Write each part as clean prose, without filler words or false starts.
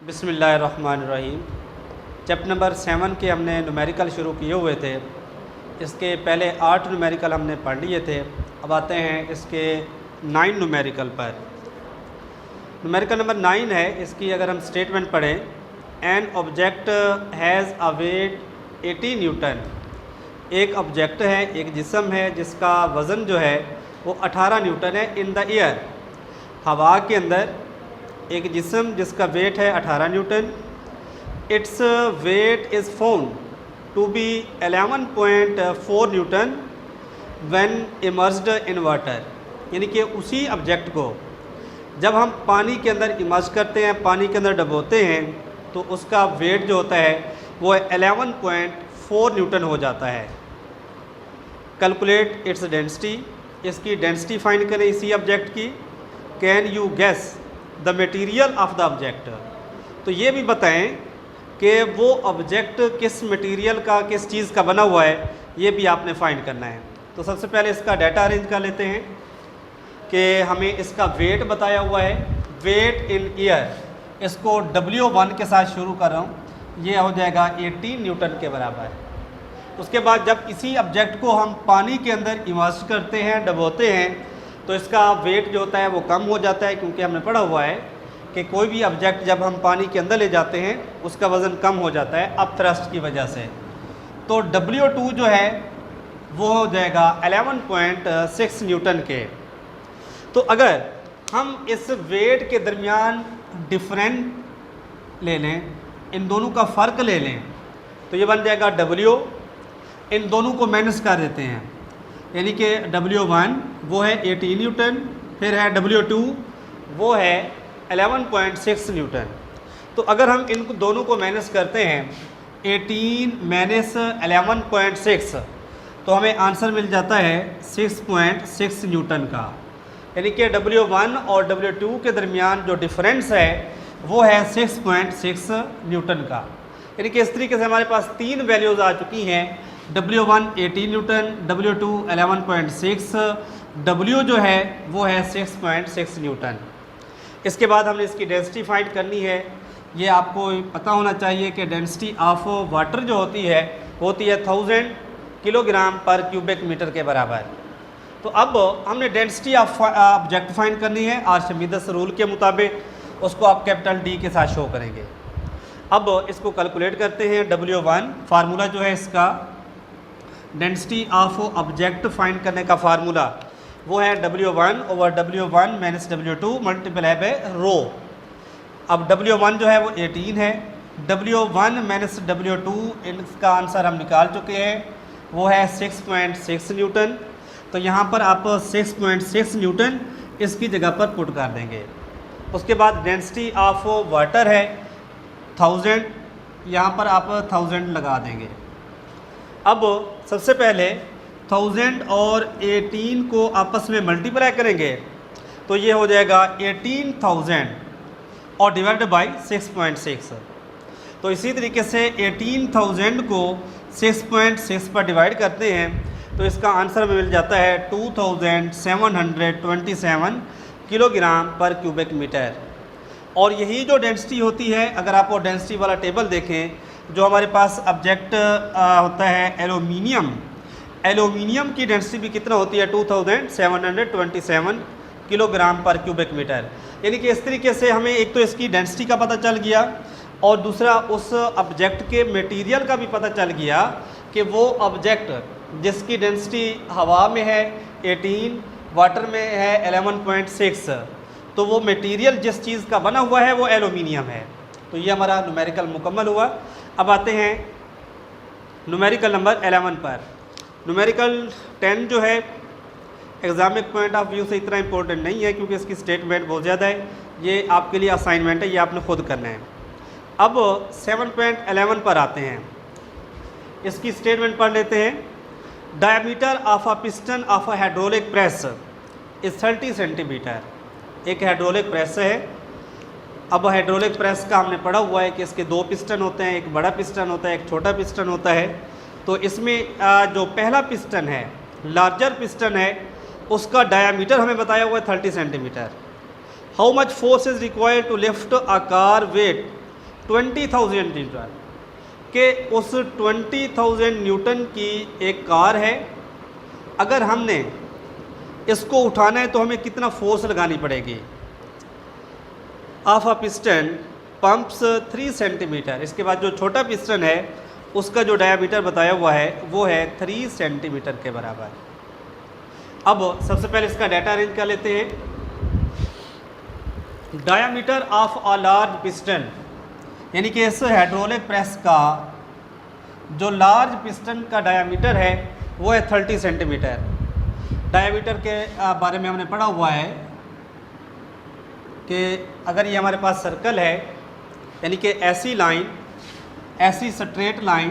बिस्मिल्लाहिर्रहमानिर्रहीम। Chapter number 7 के हमने न्यूमेरिकल शुरू किए हुए थे। इसके पहले 8 न्यूमेरिकल हमने पढ़ लिए थे। अब आते हैं इसके 9 न्यूमेरिकल पर। न्यूमेरिकल नंबर 9 है, इसकी अगर हम स्टेटमेंट पढ़ें, an object has a weight 80 newton. एक ऑब्जेक्ट है, एक जिस्म है जिसका वज़न जो है वो 18 न्यूटन है इन द एयर। हवा के अंदर एक जिस्म जिसका वेट है 18 newton. It's weight is found to be 11.4 newton when immersed in water. यानी कि उसी ऑब्जेक्ट को जब हम पानी के अंदर इमर्ज करते हैं, पानी के अंदर डुबोते हैं, तो उसका वेट जो होता है वो 11.4 न्यूटन हो जाता है। कैलकुलेट इट्स डेंसिटी, इसकी डेंसिटी फाइंड करें इसी ऑब्जेक्ट की। Can you guess the material of the object, तो ये भी बताएं कि वो ऑब्जेक्ट किस मटेरियल का, किस चीज़ का बना हुआ है, ये भी आपने फाइंड करना है। तो सबसे पहले इसका डाटा अरेंज कर लेते हैं कि हमें इसका वेट बताया हुआ है, वेट इन ईयर। इसको W1 के साथ शुरू कर रहा हूँ, ये हो जाएगा 18 न्यूटन के बराबर। उसके बाद जब किसी ऑब्जेक्ट को हम पानी के अंदर इमर्स करते हैं, डुबोते हैं, तो इसका वेट जो होता है वो कम हो जाता है, क्योंकि हमने पढ़ा हुआ है कि कोई भी ऑब्जेक्ट जब हम पानी के अंदर ले जाते हैं उसका वज़न कम हो जाता है अप थ्रस्ट की वजह से। तो W2 जो है वो हो जाएगा 11.6 न्यूटन के। तो अगर हम इस वेट के दरमियान डिफरेंट ले लें, इन दोनों का फ़र्क ले लें, तो ये बन जाएगा W। इन दोनों को माइनस कर देते हैं, यानी कि W1 वो है 18 न्यूटन, फिर है W2 वो है 11.6 न्यूटन। तो अगर हम इन दोनों को माइनस करते हैं 18 माइनस 11.6, तो हमें आंसर मिल जाता है 6.6 न्यूटन का। यानी कि W1 और W2 के दरमियान जो डिफरेंस है वो है 6.6 न्यूटन का। यानी कि इस तरीके से हमारे पास 3 वैल्यूज़ आ चुकी हैं। W1 18 न्यूटन, W2 11.6, W जो है वो है 6.6 न्यूटन। इसके बाद हमने इसकी डेंसिटी फाइंड करनी है। ये आपको पता होना चाहिए कि डेंसिटी ऑफ वाटर जो होती है 1000 किलोग्राम पर क्यूबिक मीटर के बराबर। तो अब हमने डेंसिटी ऑफ ऑब्जेक्ट फाइंड करनी है आर्चिमीदेस रूल के मुताबिक, उसको आप कैपिटल D के साथ शो करेंगे। अब इसको कैलकुलेट करते हैं। W1 फार्मूला जो है इसका, डेंसिटी ऑफ ऑब्जेक्ट फाइंड करने का फार्मूला वो है W1 over W1 minus W2 multiply by rho. अब W1 जो है वो 18 है, W1 माइनस W2 इसका आंसर हम निकाल चुके हैं, वो है 6.6 न्यूटन। तो यहाँ पर आप 6.6 न्यूटन इसकी जगह पर पुट कर देंगे। उसके बाद डेंसिटी ऑफ वाटर है 1000, यहाँ पर आप 1000 लगा देंगे। अब सबसे पहले 1000 और 18 को आपस में मल्टीप्लाई करेंगे, तो ये हो जाएगा 18,000 और डिवाइडेड बाई 6.6। तो इसी तरीके से 18,000 को 6.6 पर डिवाइड करते हैं, तो इसका आंसर मिल जाता है 2727 किलोग्राम पर क्यूबिक मीटर। और यही जो डेंसिटी होती है, अगर आप वो डेंसिटी वाला टेबल देखें, जो हमारे पास ऑब्जेक्ट होता है एल्यूमिनियम, एल्यूमिनियम की डेंसिटी भी कितना होती है 2727 किलोग्राम पर क्यूबिक मीटर। यानी कि इस तरीके से हमें एक तो इसकी डेंसिटी का पता चल गया, और दूसरा उस ऑब्जेक्ट के मटेरियल का भी पता चल गया कि वो ऑब्जेक्ट जिसकी डेंसिटी हवा में है 18, वाटर में है 11.6, तो वो मटेरियल जिस चीज़ का बना हुआ है वो एल्यूमिनियम है। तो ये हमारा न्यूमेरिकल मुकम्मल हुआ। अब आते हैं न्यूमेरिकल नंबर 11 पर। न्यूमेरिकल 10 जो है एग्जामिक पॉइंट ऑफ व्यू से इतना इंपॉर्टेंट नहीं है, क्योंकि इसकी स्टेटमेंट बहुत ज़्यादा है। ये आपके लिए असाइनमेंट है, ये आपने खुद करना है। अब 7.11 पर आते हैं, इसकी स्टेटमेंट पढ़ लेते हैं। Diameter of a piston of a hydraulic press is 30 centimetre. एक हाइड्रोलिक प्रेस है। अब हाइड्रोलिक प्रेस का हमने पढ़ा हुआ है कि इसके 2 पिस्टन होते हैं, एक बड़ा पिस्टन होता है, एक छोटा पिस्टन होता है। तो इसमें जो पहला पिस्टन है, लार्जर पिस्टन है, उसका डायामीटर हमें बताया हुआ है 30 centimetre. How much force is required to lift a car weight 20,000 newton, कि उस 20,000 न्यूटन की एक कार है, अगर हमने इसको उठाना है तो हमें कितना फोर्स लगानी पड़ेगी। Of a piston pumps 3 centimetre, इसके बाद जो छोटा पिस्टन है उसका जो डायामीटर बताया हुआ है वो है 3 सेंटीमीटर के बराबर। अब सबसे पहले इसका डाटा अरेंज कर लेते हैं। Diameter of a large piston, यानी कि इस हाइड्रोलिक प्रेस का जो लार्ज पिस्टन का डायामीटर है वो है 30 सेंटीमीटर। डायामीटर के बारे में हमने पढ़ा हुआ है कि अगर ये हमारे पास सर्कल है, यानी कि ऐसी लाइन, ऐसी स्ट्रेट लाइन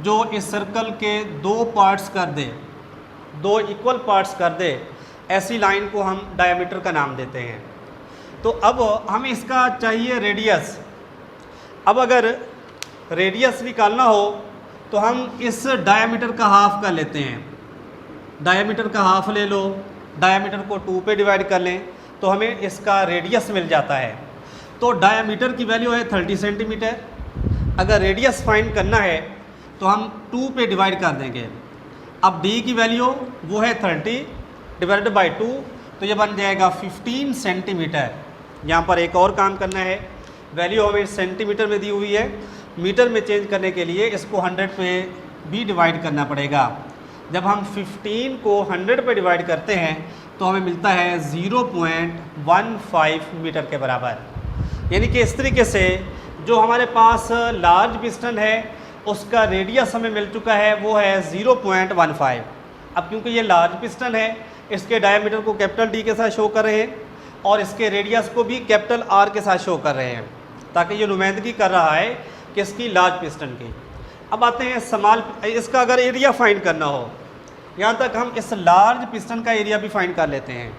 जो इस सर्कल के 2 पार्ट्स कर दे, 2 इक्वल पार्ट्स कर दे, ऐसी लाइन को हम डायामीटर का नाम देते हैं। तो अब हमें इसका चाहिए रेडियस। अब अगर रेडियस निकालना हो तो हम इस डायामीटर का हाफ कर लेते हैं। डायामीटर का हाफ ले लो, डायामीटर को 2 पे डिवाइड कर लें तो हमें इसका रेडियस मिल जाता है। तो डायामीटर की वैल्यू है 30 सेंटीमीटर। अगर रेडियस फाइंड करना है तो हम 2 पे डिवाइड कर देंगे। अब d की वैल्यू वो है 30 डिवाइडेड बाई 2, तो ये बन जाएगा 15 सेंटीमीटर। यहाँ पर एक और काम करना है, वैल्यू हमें सेंटीमीटर में दी हुई है, मीटर में चेंज करने के लिए इसको 100 पे भी डिवाइड करना पड़ेगा। जब हम 15 को 100 पे डिवाइड करते हैं तो हमें मिलता है 0.15 मीटर के बराबर। यानी कि इस तरीके से जो हमारे पास लार्ज पिस्टन है उसका रेडियस हमें मिल चुका है वो है 0.15। अब क्योंकि ये लार्ज पिस्टन है, इसके डायमीटर को कैपिटल D के साथ शो कर रहे हैं और इसके रेडियस को भी कैपिटल R के साथ शो कर रहे हैं, ताकि ये नुमाइंदगी कर रहा है किसकी, लार्ज पिस्टन की। अब आते हैं स्मॉल, इसका अगर एरिया फाइंड करना हो, यहाँ तक हम इस लार्ज पिस्टन का एरिया भी फाइंड कर लेते हैं।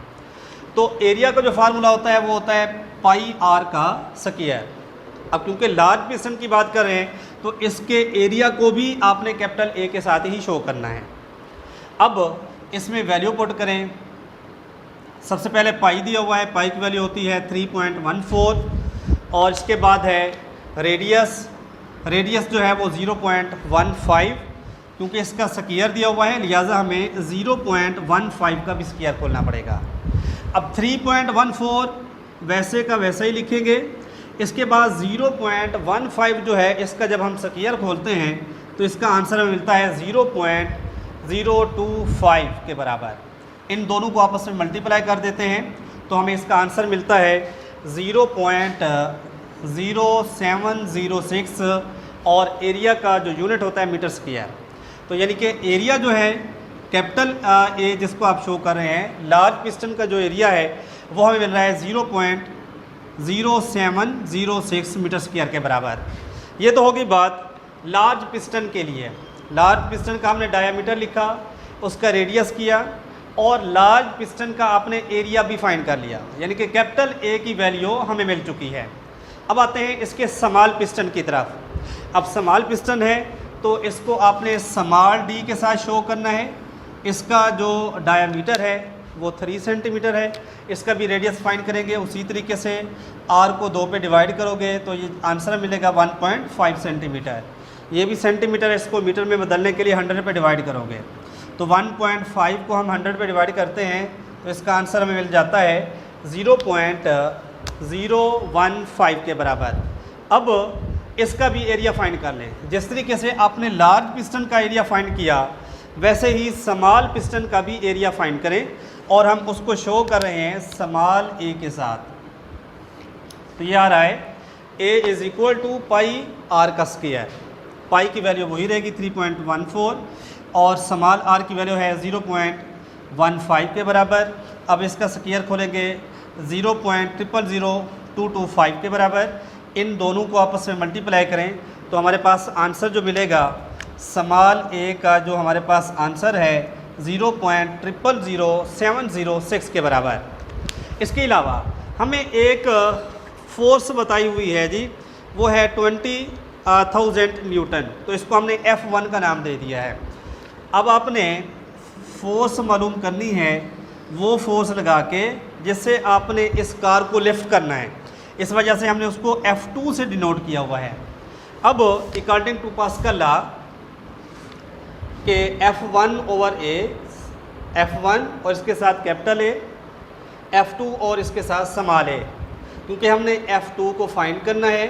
तो एरिया का जो फार्मूला होता है वो होता है पाई R का स्क्वायर। अब क्योंकि लार्ज पिस्टन की बात कर रहे हैं तो इसके एरिया को भी आपने कैपिटल A के साथ ही शो करना है। अब इसमें वैल्यू पुट करें। सबसे पहले पाई दिया हुआ है, पाई की वैल्यू होती है 3.14 और इसके बाद है रेडियस, रेडियस जो है वो 0.15, क्योंकि इसका स्क्वायर दिया हुआ है लिहाजा हमें 0.15 का भी स्क्वायर खोलना पड़ेगा। अब 3.14 वैसे का वैसा ही लिखेंगे। इसके बाद 0.15 जो है इसका जब हम स्क्वायर खोलते हैं तो इसका आंसर हमें मिलता है 0.025 के बराबर। इन दोनों को आपस में मल्टीप्लाई कर देते हैं तो हमें इसका आंसर मिलता है 0.0706 और एरिया का जो यूनिट होता है मीटर स्क्वायर। तो यानी कि एरिया जो है कैपिटल A जिसको आप शो कर रहे हैं, लार्ज पिस्टन का जो एरिया है वो हमें मिल रहा है 0.0706 मीटर स्क्वायर के बराबर। ये तो होगी बात लार्ज पिस्टन के लिए। लार्ज पिस्टन का हमने डायामीटर लिखा, उसका रेडियस किया और लार्ज पिस्टन का आपने एरिया भी फाइंड कर लिया, यानी कि कैपिटल A की वैल्यू हमें मिल चुकी है। अब आते हैं इसके स्मॉल पिस्टन की तरफ। अब स्मॉल पिस्टन है तो इसको आपने स्मॉल d के साथ शो करना है। इसका जो डायामीटर है वो 3 सेंटीमीटर है, इसका भी रेडियस फाइंड करेंगे। उसी तरीके से r को 2 पे डिवाइड करोगे तो ये आंसर मिलेगा 1.5 सेंटीमीटर। ये भी सेंटीमीटर, इसको मीटर में बदलने के लिए 100 पे डिवाइड करोगे तो 1.5 को हम 100 पे डिवाइड करते हैं तो इसका आंसर हमें मिल जाता है 0.015 के बराबर। अब इसका भी एरिया फाइंड कर लें। जिस तरीके से आपने लार्ज पिस्टन का एरिया फाइंड किया वैसे ही स्मॉल पिस्टन का भी एरिया फाइंड करें और हम उसको शो कर रहे हैं स्मॉल a के साथ। तो ये आ रहा है a is equal to pi r का स्क्वायर। पाई की वैल्यू वही रहेगी 3.14 और स्मॉल r की वैल्यू है 0.15 के बराबर। अब इसका स्क्वायर खोलेंगे 0.000225 के बराबर। इन दोनों को आपस में मल्टीप्लाई करें तो हमारे पास आंसर जो मिलेगा स्मॉल a का जो हमारे पास आंसर है 0.000706 के बराबर। इसके अलावा हमें एक फोर्स बताई हुई है जी, वो है 20,000 न्यूटन। तो इसको हमने F1 का नाम दे दिया है। अब आपने फोर्स मालूम करनी है वो फोर्स लगा के जिससे आपने इस कार को लिफ्ट करना है, इस वजह से हमने उसको F2 से डिनोट किया हुआ है। अब अकॉर्डिंग टू पास्कल लॉ के F1 ओवर A, F1 और इसके साथ कैपिटल A, F2 और इसके साथ स्मॉल a, क्योंकि हमने F2 को फाइंड करना है,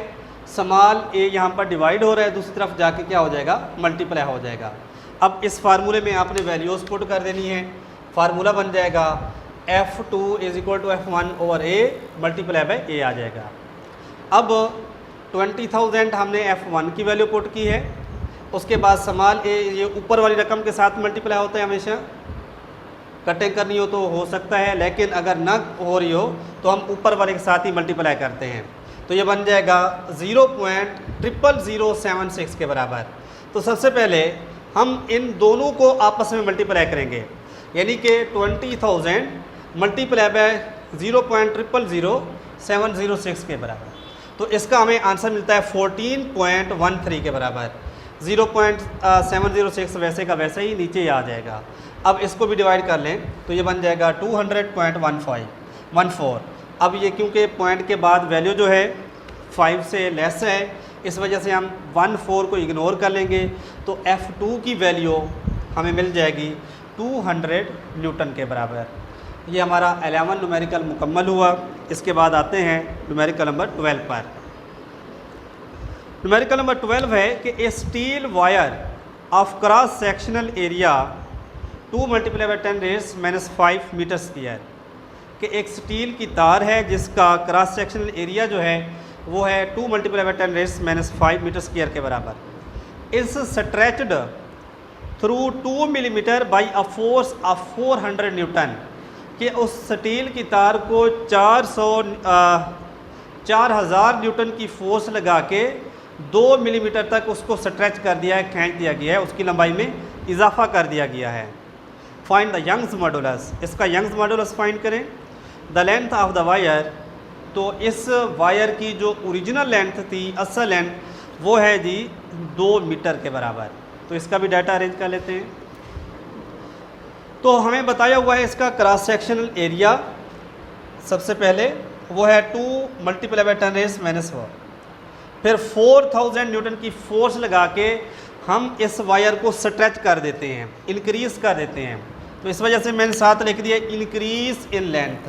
स्मॉल a यहाँ पर डिवाइड हो रहा है, दूसरी तरफ जाके क्या हो जाएगा, मल्टीप्लाई हो जाएगा। अब इस फार्मूले में आपने वैल्यूज़ पुट कर देनी है, फार्मूला बन जाएगा F2 is equal to F1 over A multiply by A आ जाएगा। अब 20,000 हमने F1 की वैल्यू पुट की है, उसके बाद स्मॉल a ये ऊपर वाली रकम के साथ मल्टीप्लाई होता है, हमेशा कटिंग करनी हो तो हो सकता है, लेकिन अगर ना हो रही हो तो हम ऊपर वाले के साथ ही मल्टीप्लाई करते हैं। तो ये बन जाएगा 0.00076 के बराबर। तो सबसे पहले हम इन दोनों को आपस में मल्टीप्लाई करेंगे, यानी कि 20,000 मल्टीप्लाई बाय 0.0000706 के बराबर। तो इसका हमें आंसर मिलता है 14.13 के बराबर। 0.706 वैसे का वैसे ही नीचे आ जाएगा। अब इसको भी डिवाइड कर लें तो ये बन जाएगा 200.14। अब ये क्योंकि पॉइंट के बाद वैल्यू जो है 5 से लेस है, इस वजह से हम 14 को इग्नोर कर लेंगे, तो F2 की वैल्यू हमें मिल जाएगी 200 न्यूटन के बराबर। ये हमारा 11 न्यूमेरिकल मुकम्मल हुआ। इसके बाद आते हैं न्यूमेरिकल नंबर 12 पर। न्यूमेरिकल नंबर 12 है कि a steel wire of cross sectional area 2 multiply by 10⁻⁵ metre square, कि एक स्टील की तार है जिसका क्रॉस सेक्शनल एरिया जो है वो है 2 मल्टीप्लाई बाय 10⁻⁵ मीटर स्क्वायर के बराबर। इस stretched through 2 millimetre by a force of 400 Newton, कि उस स्टील की तार को 4000 न्यूटन की फोर्स लगा के 2 मिलीमीटर तक उसको स्ट्रेच कर दिया है, खींच दिया गया है, उसकी लंबाई में इजाफा कर दिया गया है। फाइंड द यंग्स मॉडुलस, इसका यंग्स मॉडुलस फाइंड करें। The length of the wire, तो इस वायर की जो ओरिजिनल लेंथ थी, असल लेंथ, वो है जी 2 मीटर के बराबर। तो इसका भी डाटा अरेंज कर लेते हैं। तो हमें बताया हुआ है इसका क्रॉस सेक्शनल एरिया, सबसे पहले वो है 2 मल्टीप्लाई बाय 10⁻⁴, फिर 4000 न्यूटन की फोर्स लगा के हम इस वायर को स्ट्रेच कर देते हैं, इंक्रीज कर देते हैं। तो इस वजह से मैंने साथ लिख दिया इंक्रीज इन लेंथ।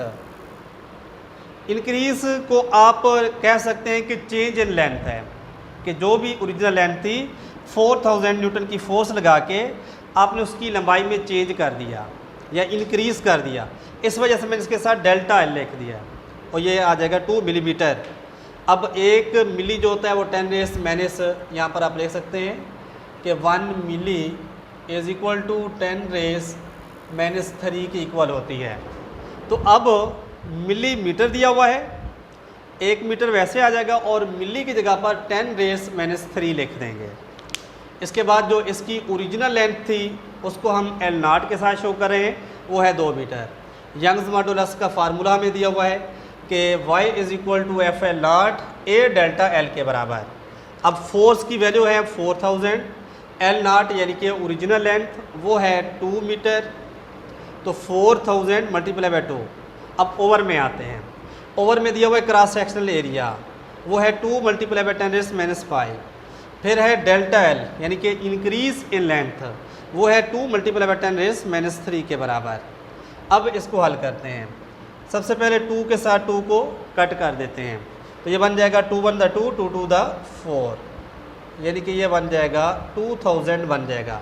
इंक्रीज को आप कह सकते हैं कि चेंज इन लेंथ है, कि जो भी ओरिजिनल लेंथ थी 4000 न्यूटन की फोर्स लगा के आपने उसकी लंबाई में चेंज कर दिया या इंक्रीज कर दिया, इस वजह से मैंने इसके साथ डेल्टा एल लिख दिया, और ये आ जाएगा 2 मिलीमीटर। अब 1 मिली जो होता है वो 10⁻⁻, यहाँ पर आप लिख सकते हैं कि 1 मिली इज इक्वल टू 10⁻³ की इक्वल होती है। तो अब मिलीमीटर दिया हुआ है, 1 मीटर वैसे आ जाएगा और मिली की जगह पर 10⁻³ लिख देंगे। इसके बाद जो इसकी ओरिजिनल लेंथ थी उसको हम L0 के साथ शो कर रहे हैं, वो है 2 मीटर। यंग्स मॉडुलस का फार्मूला हमें दिया हुआ है कि y is equal to FL0 A delta L के बराबर। अब फोर्स की वैल्यू है 4000, L0 यानी कि ओरिजिनल लेंथ वो है 2 मीटर, तो 4000 मल्टीप्लाई बाय 2। अब ओवर में आते हैं, ओवर में दिया हुआ है क्रॉस सेक्शनल एरिया, वो है 2 मल्टीप्लाई बाय 10⁻⁵। फिर है डेल्टा एल यानी कि इंक्रीज इन लेंथ, वो है 2 मल्टीप्लाई बाय 10⁻³ के बराबर। अब इसको हल करते हैं। सबसे पहले 2 के साथ 2 को कट कर देते हैं, तो ये बन जाएगा 2 1 2 2 2 4, यानी कि ये बन जाएगा 2000 बन जाएगा।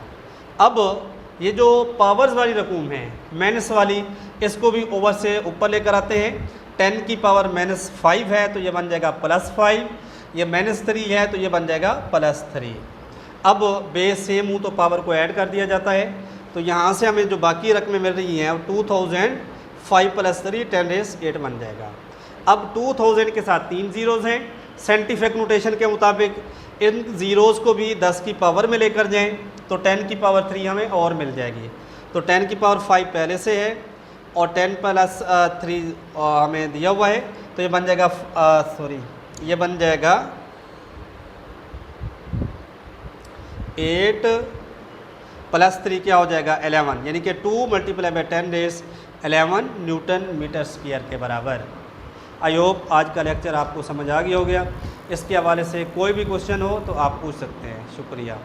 अब ये जो पावर्स वाली रकूम है माइनस वाली, इसको भी ओवर से ऊपर लेकर आते हैं। 10 की पावर -5 है तो ये बन जाएगा +5, ये -3 है तो ये बन जाएगा +3। अब बेस सेम हूँ तो पावर को ऐड कर दिया जाता है, तो यहाँ से हमें जो बाकी रकमें मिल रही हैं 2000 5 + 3 10⁸ बन जाएगा। अब 2000 के साथ 3 ज़ीरोज़ हैं, साइंटिफिक नोटेशन के मुताबिक इन ज़ीरोज़ को भी 10 की पावर में लेकर जाएं तो 10 की पावर 3 हमें और मिल जाएगी। तो 10 की पावर 5 पहले से है और 10 + 3 हमें दिया हुआ है, तो ये बन जाएगा ये बन जाएगा 8 +3 क्या हो जाएगा 11, यानी कि 2 × 10 डेज 11 न्यूटन मीटर स्क्वायर के बराबर। आई होप आज का लेक्चर आपको समझ आ गया हो गया। इसके हवाले से कोई भी क्वेश्चन हो तो आप पूछ सकते हैं। शुक्रिया।